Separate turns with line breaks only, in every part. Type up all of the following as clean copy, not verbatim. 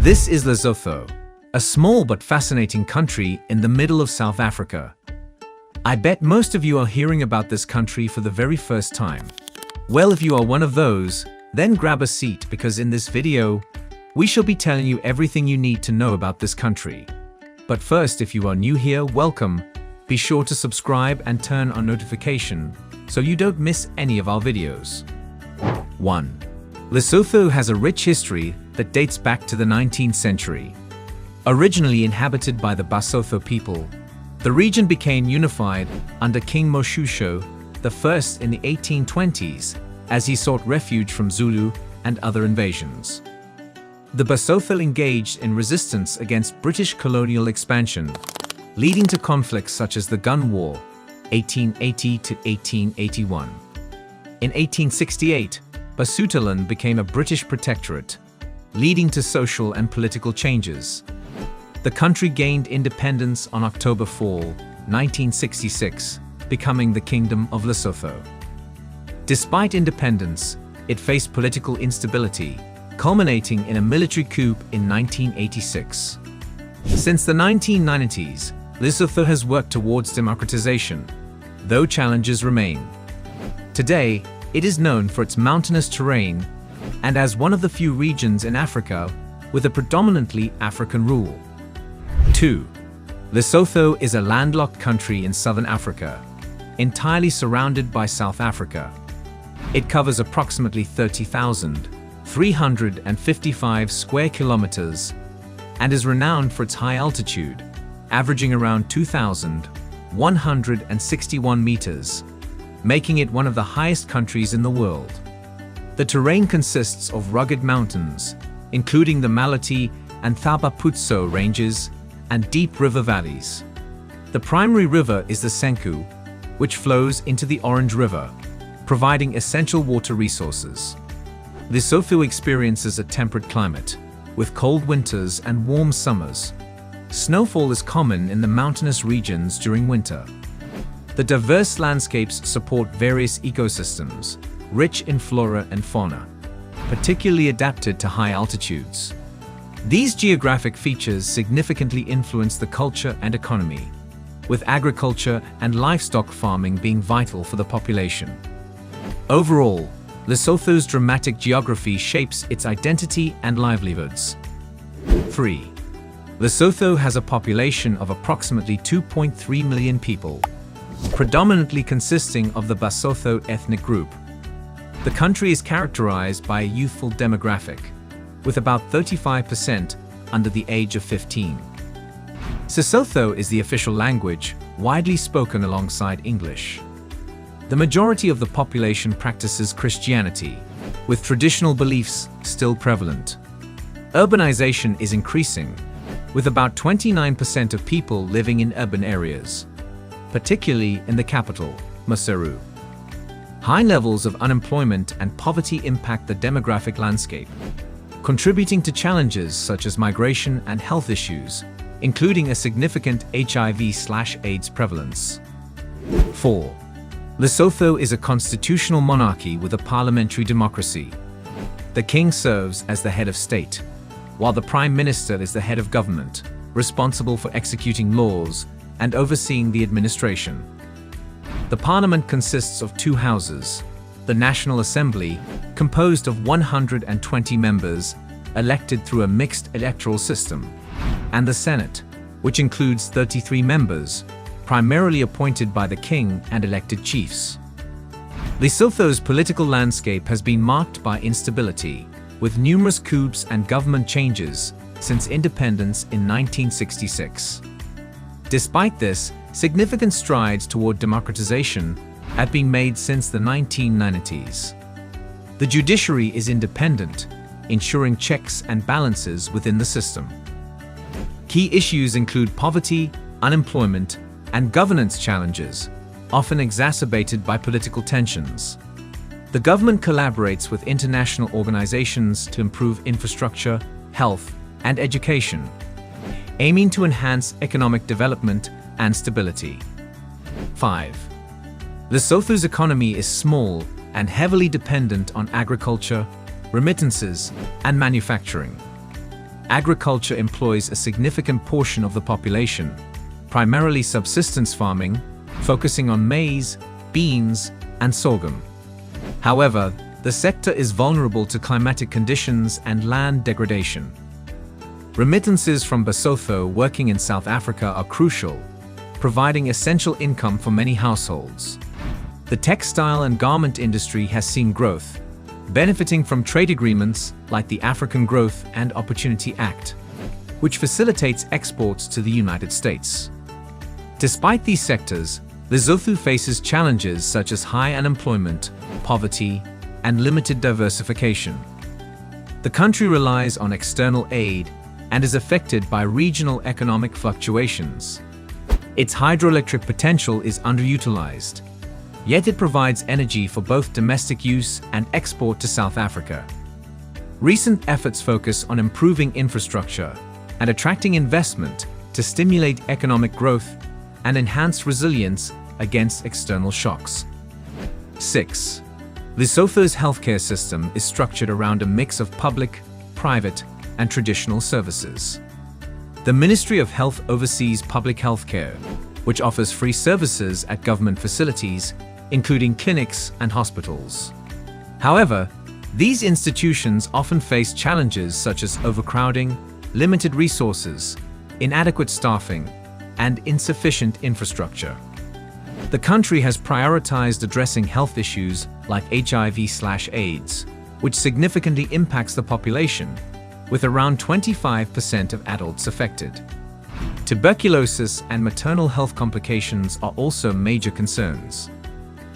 This is Lesotho, a small but fascinating country in the middle of South Africa. I bet most of you are hearing about this country for the very first time. Well, if you are one of those, then grab a seat because in this video, we shall be telling you everything you need to know about this country. But first, if you are new here, welcome. Be sure to subscribe and turn on notification so you don't miss any of our videos. 1. Lesotho has a rich history that dates back to the 19th century. Originally inhabited by the Basotho people, the region became unified under King Moshoeshoe I in the 1820s as he sought refuge from Zulu and other invasions. The Basotho engaged in resistance against British colonial expansion, leading to conflicts such as the Gun War, 1880 to 1881. In 1868, Basutoland became a British protectorate, leading to social and political changes. The country gained independence on October 4, 1966, becoming the Kingdom of Lesotho. Despite independence, it faced political instability, culminating in a military coup in 1986. Since the 1990s, Lesotho has worked towards democratization, though challenges remain. Today, it is known for its mountainous terrain and as one of the few regions in Africa with a predominantly African rule. 2. Lesotho is a landlocked country in southern Africa, entirely surrounded by South Africa. It covers approximately 30,355 square kilometers and is renowned for its high altitude, averaging around 2,161 meters, making it one of the highest countries in the world. The terrain consists of rugged mountains, including the Maloti and Thaba ranges, and deep river valleys. The primary river is the Senku, which flows into the Orange River, providing essential water resources. Lesotho experiences a temperate climate, with cold winters and warm summers. Snowfall is common in the mountainous regions during winter. The diverse landscapes support various ecosystems, rich in flora and fauna, particularly adapted to high altitudes. These geographic features significantly influence the culture and economy, with agriculture and livestock farming being vital for the population. Overall, Lesotho's dramatic geography shapes its identity and livelihoods. 3. Lesotho has a population of approximately 2.3 million people, predominantly consisting of the Basotho ethnic group. The country is characterized by a youthful demographic, with about 35% under the age of 15. Sesotho is the official language, widely spoken alongside English. The majority of the population practices Christianity, with traditional beliefs still prevalent. Urbanization is increasing, with about 29% of people living in urban areas, particularly in the capital, Maseru. High levels of unemployment and poverty impact the demographic landscape, contributing to challenges such as migration and health issues, including a significant HIV/AIDS prevalence. 4. Lesotho is a constitutional monarchy with a parliamentary democracy. The king serves as the head of state, while the prime minister is the head of government, responsible for executing laws and overseeing the administration. The parliament consists of two houses: the National Assembly, composed of 120 members, elected through a mixed electoral system, and the Senate, which includes 33 members, primarily appointed by the king and elected chiefs. Lesotho's political landscape has been marked by instability, with numerous coups and government changes since independence in 1966. Despite this, significant strides toward democratization have been made since the 1990s. The judiciary is independent, ensuring checks and balances within the system. Key issues include poverty, unemployment, and governance challenges, often exacerbated by political tensions. The government collaborates with international organizations to improve infrastructure, health, and education, aiming to enhance economic development and stability. 5. Lesotho's economy is small and heavily dependent on agriculture, remittances, and manufacturing. agriculture employs a significant portion of the population, primarily subsistence farming, focusing on maize, beans, and sorghum. However, the sector is vulnerable to climatic conditions and land degradation. Remittances from Basotho working in South Africa are crucial, providing essential income for many households. The textile and garment industry has seen growth, benefiting from trade agreements like the African Growth and Opportunity Act, which facilitates exports to the United States. Despite these sectors, Lesotho faces challenges such as high unemployment, poverty, and limited diversification. The country relies on external aid and is affected by regional economic fluctuations. Its hydroelectric potential is underutilized, yet it provides energy for both domestic use and export to South Africa. Recent efforts focus on improving infrastructure and attracting investment to stimulate economic growth and enhance resilience against external shocks. 6. Lesotho's healthcare system is structured around a mix of public, private, and traditional services. The Ministry of Health oversees public healthcare, which offers free services at government facilities, including clinics and hospitals. However, these institutions often face challenges such as overcrowding, limited resources, inadequate staffing, and insufficient infrastructure. The country has prioritized addressing health issues like HIV/AIDS, which significantly impacts the population, with around 25% of adults affected. Tuberculosis and maternal health complications are also major concerns.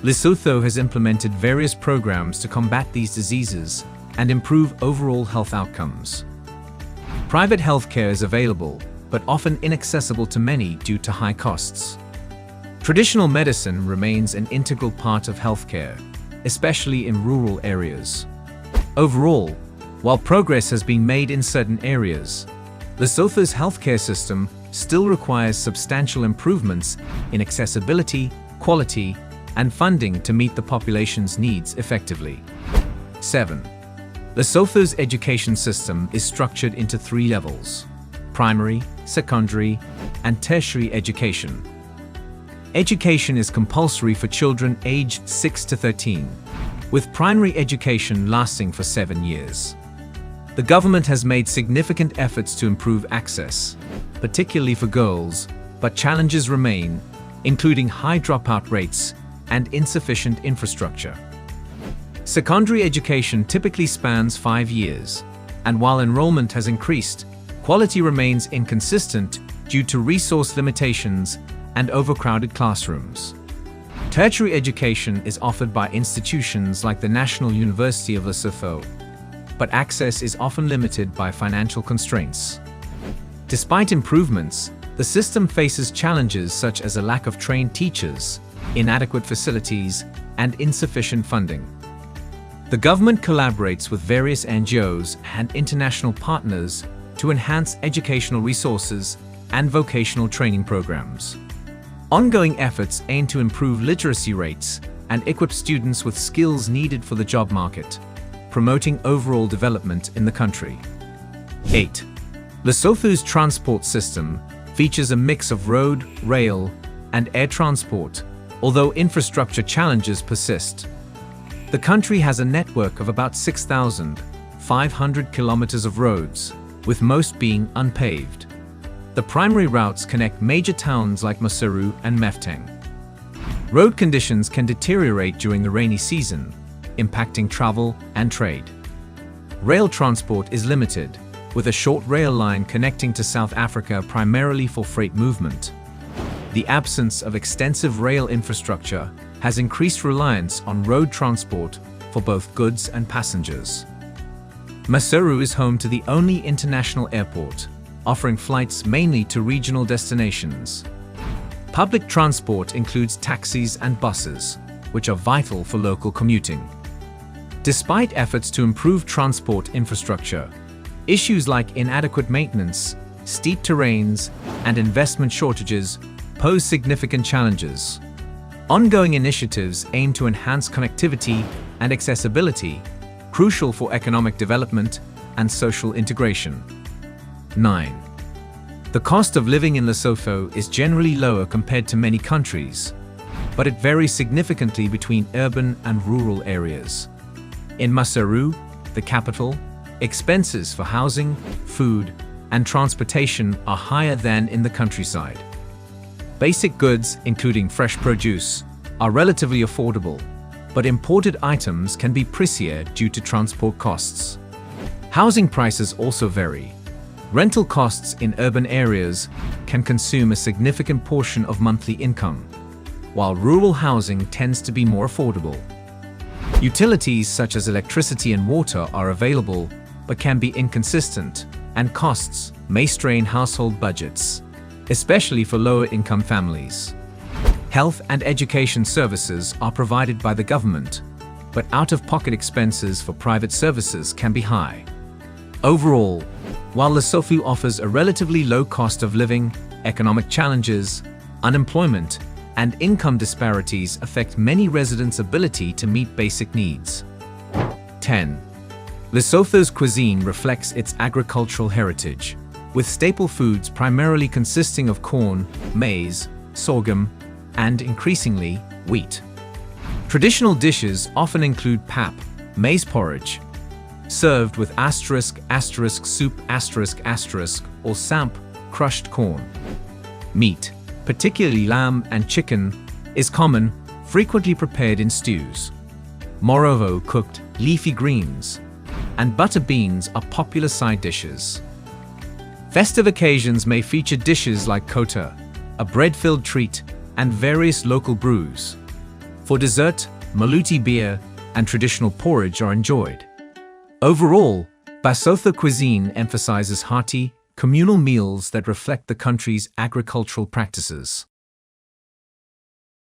Lesotho has implemented various programs to combat these diseases and improve overall health outcomes. Private healthcare is available, but often inaccessible to many due to high costs. Traditional medicine remains an integral part of healthcare, especially in rural areas. Overall, while progress has been made in certain areas, Lesotho's healthcare system still requires substantial improvements in accessibility, quality, and funding to meet the population's needs effectively. 7. Lesotho's education system is structured into 3 levels: primary, secondary, and tertiary education. Education is compulsory for children aged 6 to 13, with primary education lasting for 7 years. The government has made significant efforts to improve access, particularly for girls, but challenges remain, including high dropout rates and insufficient infrastructure. Secondary education typically spans 5 years, and while enrollment has increased, quality remains inconsistent due to resource limitations and overcrowded classrooms. Tertiary education is offered by institutions like the National University of Lesotho, but access is often limited by financial constraints. Despite improvements, the system faces challenges such as a lack of trained teachers, inadequate facilities, and insufficient funding. The government collaborates with various NGOs and international partners to enhance educational resources and vocational training programs. Ongoing efforts aim to improve literacy rates and equip students with skills needed for the job market, promoting overall development in the country. 8. Lesotho's transport system features a mix of road, rail, and air transport, although infrastructure challenges persist. The country has a network of about 6,500 kilometers of roads, with most being unpaved. The primary routes connect major towns like Maseru and Mefteng. Road conditions can deteriorate during the rainy season, impacting travel and trade. Rail transport is limited, with a short rail line connecting to South Africa primarily for freight movement. The absence of extensive rail infrastructure has increased reliance on road transport for both goods and passengers. Maseru is home to the only international airport, offering flights mainly to regional destinations. Public transport includes taxis and buses, which are vital for local commuting. Despite efforts to improve transport infrastructure, issues like inadequate maintenance, steep terrains, and investment shortages pose significant challenges. Ongoing initiatives aim to enhance connectivity and accessibility, crucial for economic development and social integration. 9. The cost of living in Lesotho is generally lower compared to many countries, but it varies significantly between urban and rural areas. In Maseru, the capital, expenses for housing, food, and transportation are higher than in the countryside. Basic goods, including fresh produce, are relatively affordable, but imported items can be pricier due to transport costs. Housing prices also vary. Rental costs in urban areas can consume a significant portion of monthly income, while rural housing tends to be more affordable. Utilities such as electricity and water are available but can be inconsistent, and costs may strain household budgets, especially for lower-income families. Health and education services are provided by the government, but out-of-pocket expenses for private services can be high. Overall, while Lesotho offers a relatively low cost of living, economic challenges, unemployment, and income disparities affect many residents' ability to meet basic needs. 10. Lesotho's cuisine reflects its agricultural heritage, with staple foods primarily consisting of corn, maize, sorghum, and increasingly, wheat. Traditional dishes often include pap, maize porridge, served with soup or samp, crushed corn. Meat, particularly lamb and chicken, is common, frequently prepared in stews. Moreover, cooked leafy greens and butter beans are popular side dishes. Festive occasions may feature dishes like kota, a bread-filled treat, and various local brews. For dessert, maluti beer and traditional porridge are enjoyed. Overall, Basotho cuisine emphasizes hearty, communal meals that reflect the country's agricultural practices.